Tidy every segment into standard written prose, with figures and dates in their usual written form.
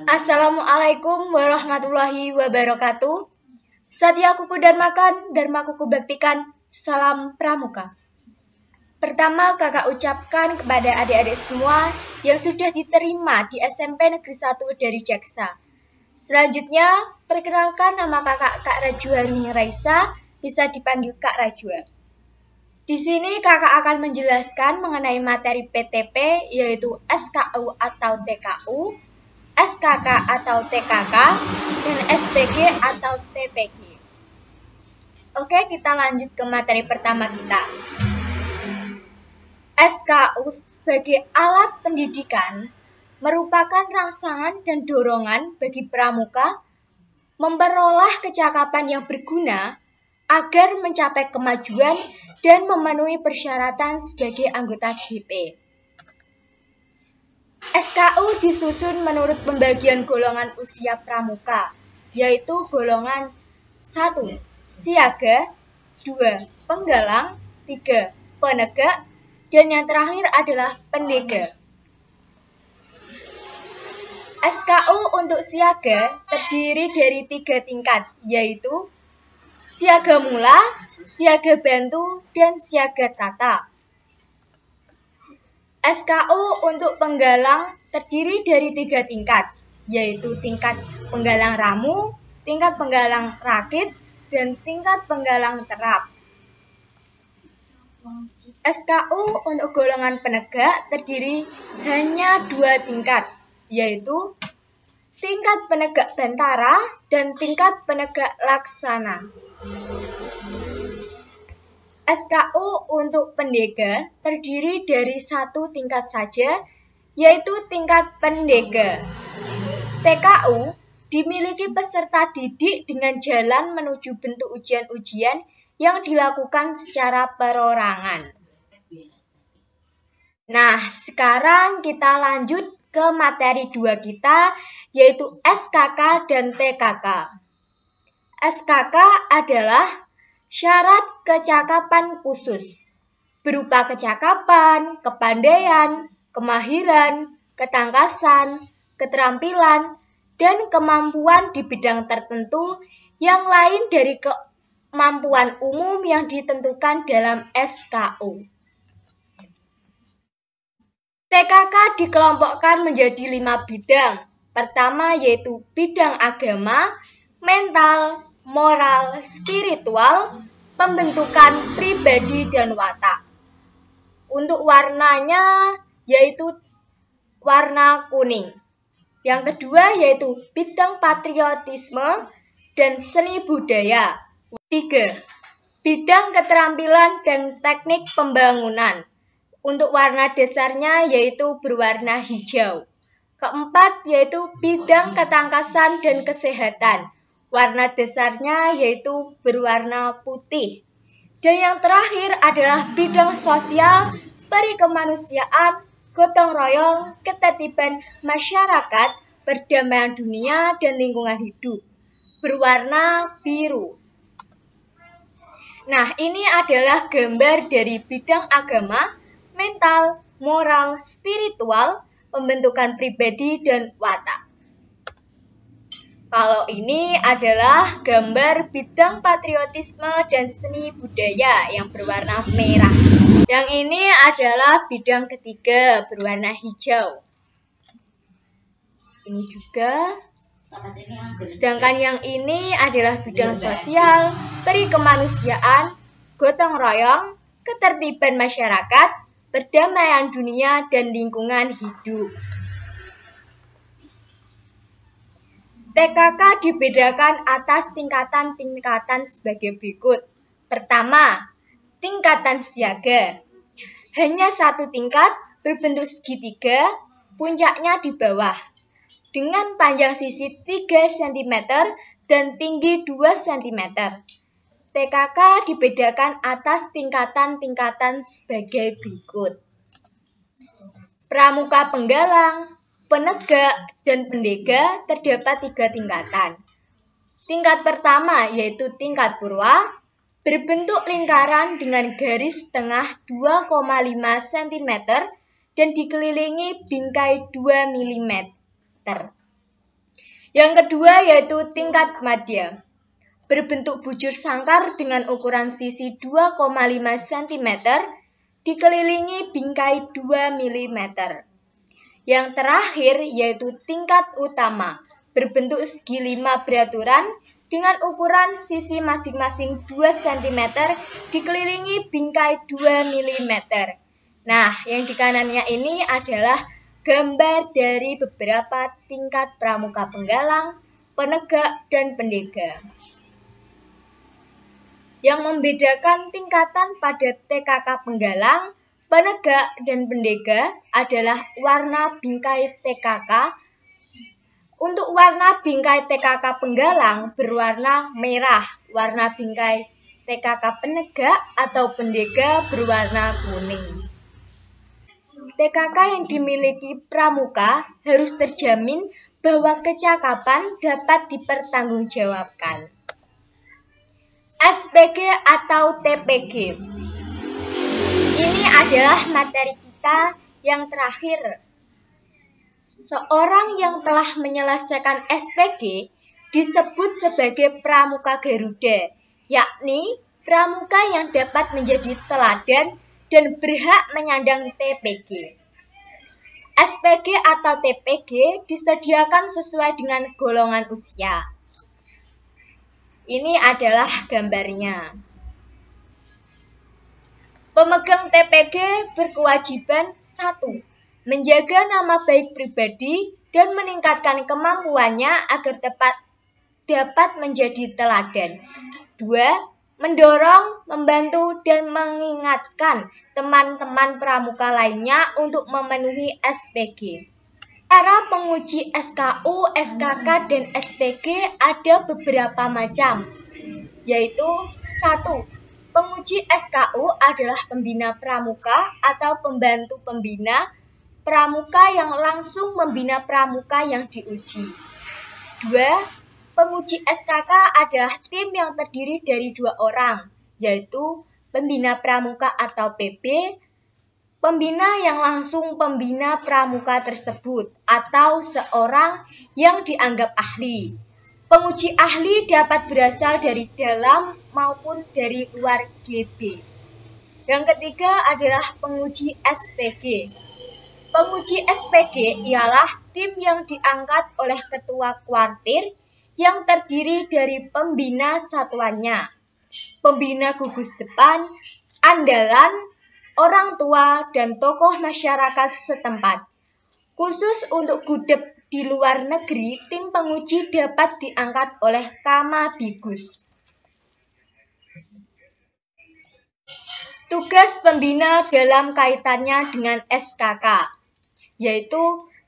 Assalamualaikum warahmatullahi wabarakatuh. Satya kuku dharmakan, dharma kuku baktikan, salam pramuka. Pertama, kakak ucapkan kepada adik-adik semua yang sudah diterima di SMP Negeri 1 dari Jaksa. Selanjutnya, perkenalkan nama kakak Kak Rajwa Runi Raisa, bisa dipanggil Kak Rajwa. Di sini kakak akan menjelaskan mengenai materi PTP, yaitu SKU atau TKU, SKK atau TKK, dan SPG atau TPG. Oke, kita lanjut ke materi pertama kita. SKU sebagai alat pendidikan merupakan rangsangan dan dorongan bagi pramuka memperoleh kecakapan yang berguna agar mencapai kemajuan dan memenuhi persyaratan sebagai anggota GP. SKU disusun menurut pembagian golongan usia pramuka, yaitu golongan 1. Siaga, 2. Penggalang, 3. Penegak, dan yang terakhir adalah pendega. SKU untuk siaga terdiri dari 3 tingkat, yaitu siaga mula, siaga bantu, dan siaga tata. SKU untuk penggalang terdiri dari 3 tingkat, yaitu tingkat penggalang ramu, tingkat penggalang rakit, dan tingkat penggalang terap. SKU untuk golongan penegak terdiri hanya 2 tingkat, yaitu tingkat penegak bantara dan tingkat penegak laksana. SKU untuk pendega terdiri dari 1 tingkat saja, yaitu tingkat pendega. TKU dimiliki peserta didik dengan jalan menuju bentuk ujian-ujian yang dilakukan secara perorangan. Nah, sekarang kita lanjut ke materi 2 kita, yaitu SKK dan TKK. SKK adalah syarat kecakapan khusus, berupa kecakapan, kepandaian, kemahiran, ketangkasan, keterampilan, dan kemampuan di bidang tertentu yang lain dari kemampuan umum yang ditentukan dalam SKU. TKK dikelompokkan menjadi 5 bidang. Pertama yaitu bidang agama, mental, moral, spiritual, pembentukan pribadi, dan watak. Untuk warnanya yaitu warna kuning. Yang kedua yaitu bidang patriotisme dan seni budaya. 3. Bidang keterampilan dan teknik pembangunan. Untuk warna dasarnya yaitu berwarna hijau. Keempat yaitu bidang ketangkasan dan kesehatan. Warna dasarnya yaitu berwarna putih. Dan yang terakhir adalah bidang sosial, perikemanusiaan, gotong royong, ketertiban masyarakat, perdamaian dunia, dan lingkungan hidup. Berwarna biru. Nah, ini adalah gambar dari bidang agama, mental, moral, spiritual, pembentukan pribadi, dan watak. Kalau ini adalah gambar bidang patriotisme dan seni budaya yang berwarna merah. Yang ini adalah bidang ketiga berwarna hijau. Ini juga. Sedangkan yang ini adalah bidang sosial, perikemanusiaan, gotong royong, ketertiban masyarakat, perdamaian dunia, dan lingkungan hidup. TKK dibedakan atas tingkatan-tingkatan sebagai berikut. Pertama, tingkatan siaga. Hanya 1 tingkat berbentuk segitiga, puncaknya di bawah. Dengan panjang sisi 3 cm dan tinggi 2 cm. TKK dibedakan atas tingkatan-tingkatan sebagai berikut. Pramuka penggalang, penegak, dan pendega terdapat 3 tingkatan. Tingkat pertama yaitu tingkat purwa, berbentuk lingkaran dengan garis tengah 2,5 cm dan dikelilingi bingkai 2 mm. meter. Yang kedua yaitu tingkat madya. Berbentuk bujur sangkar dengan ukuran sisi 2,5 cm dikelilingi bingkai 2 mm. Yang terakhir yaitu tingkat utama. Berbentuk segi 5 beraturan dengan ukuran sisi masing-masing 2 cm dikelilingi bingkai 2 mm. Nah, yang di kanannya ini adalah gambar dari beberapa tingkat pramuka penggalang, penegak, dan pendega. Yang membedakan tingkatan pada TKK penggalang, penegak, dan pendega adalah warna bingkai TKK. Untuk warna bingkai TKK penggalang berwarna merah, warna bingkai TKK penegak atau pendega berwarna kuning. TKK yang dimiliki pramuka harus terjamin bahwa kecakapan dapat dipertanggungjawabkan. SPG atau TPG. Ini adalah materi kita yang terakhir. Seorang yang telah menyelesaikan SPG disebut sebagai pramuka Garuda, yakni pramuka yang dapat menjadi teladan dan berhak menyandang TPG. SPG atau TPG disediakan sesuai dengan golongan usia. Ini adalah gambarnya. Pemegang TPG berkewajiban 1. Menjaga nama baik pribadi dan meningkatkan kemampuannya agar dapat menjadi teladan. 2. Mendorong, membantu, dan mengingatkan teman-teman pramuka lainnya untuk memenuhi SPG. Cara penguji SKU, SKK, dan SPG ada beberapa macam, yaitu 1. Penguji SKU adalah pembina pramuka atau pembantu pembina pramuka yang langsung membina pramuka yang diuji. 2. Penguji SKK adalah tim yang terdiri dari 2 orang, yaitu pembina pramuka atau PB, pembina yang langsung pembina pramuka tersebut, atau seorang yang dianggap ahli. Penguji ahli dapat berasal dari dalam maupun dari luar GB. Yang ketiga adalah penguji SPG. Penguji SPG ialah tim yang diangkat oleh ketua kuartir yang terdiri dari pembina satuannya, pembina gugus depan, andalan, orang tua, dan tokoh masyarakat setempat. Khusus untuk gudeg di luar negeri, tim penguji dapat diangkat oleh Kamabigus. Tugas pembina dalam kaitannya dengan SKK, yaitu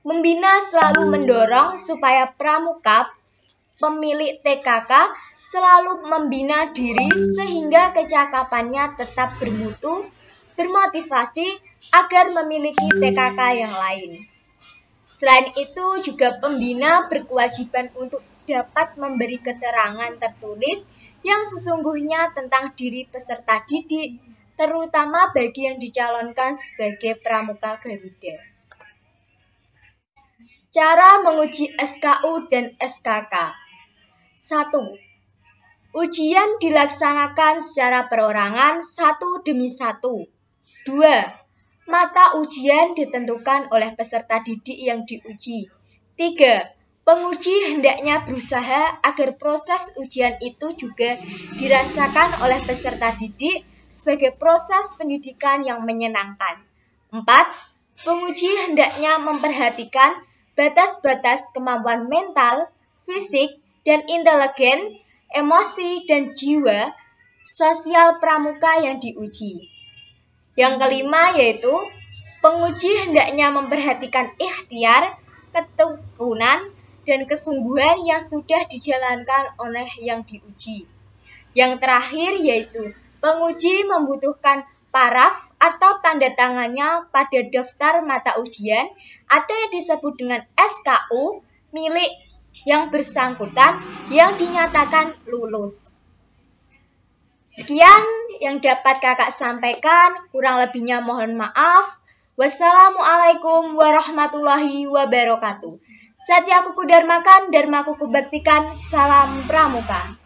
membina selalu mendorong supaya pramuka pemilik TKK selalu membina diri sehingga kecakapannya tetap bermutu, bermotivasi agar memiliki TKK yang lain. Selain itu juga pembina berkewajiban untuk dapat memberi keterangan tertulis yang sesungguhnya tentang diri peserta didik, terutama bagi yang dicalonkan sebagai pramuka Garuda. Cara menguji SKU dan SKK. 1. Ujian dilaksanakan secara perorangan 1 demi 1. 2. Mata ujian ditentukan oleh peserta didik yang diuji. 3. Penguji hendaknya berusaha agar proses ujian itu juga dirasakan oleh peserta didik sebagai proses pendidikan yang menyenangkan. 4. Penguji hendaknya memperhatikan batas-batas kemampuan mental, fisik, dan intelijen, emosi, dan jiwa sosial pramuka yang diuji. Yang kelima yaitu penguji hendaknya memperhatikan ikhtiar, ketekunan, dan kesungguhan yang sudah dijalankan oleh yang diuji. Yang terakhir yaitu penguji membutuhkan paraf atau tanda tangannya pada daftar mata ujian atau yang disebut dengan SKU milik yang bersangkutan yang dinyatakan lulus. Sekian yang dapat kakak sampaikan, kurang lebihnya mohon maaf. Wassalamualaikum warahmatullahi wabarakatuh. Satya kuku dharmakan, dharma kuku baktikan, salam pramuka.